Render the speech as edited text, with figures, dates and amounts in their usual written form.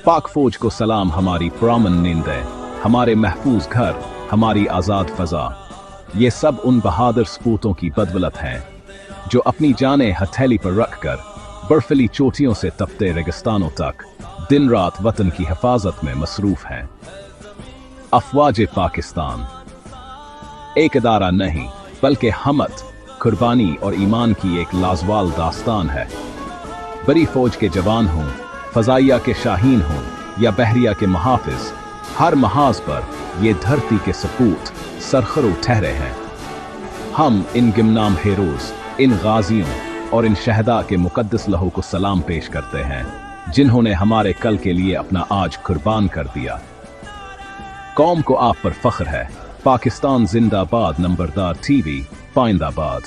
پاک فوج کو سلام، ہماری پرامن نیندیں، ہمارے محفوظ گھر، ہماری آزاد فضا، یہ سب ان بہادر سپوتوں کی بدولت ہیں جو اپنی جانیں ہتھیلی پر رکھ کر برفیلی چوٹیوں سے تپتے ریگستانوں تک دن رات وطن کی حفاظت میں مصروف ہیں۔ افواج پاکستان ایک ادارہ نہیں بلکہ ہمت، قربانی اور ایمان کی ایک لازوال داستان ہے۔ بڑی فوج کے جوان ہوں، فضائیہ کے شاہین ہوں یا بحریہ کے محافظ، ہر محاذ پر یہ دھرتی کے سپوت سرخرو ٹھہرے ہیں۔ ہم ان گمنام ہیروز، ان غازیوں اور ان شہداء کے مقدس لہو کو سلام پیش کرتے ہیں جنہوں نے ہمارے کل کے لیے اپنا آج قربان کر دیا۔ قوم کو آپ پر فخر ہے۔ پاکستان زندہ باد، نمبردار ٹی وی، پائندہ باد۔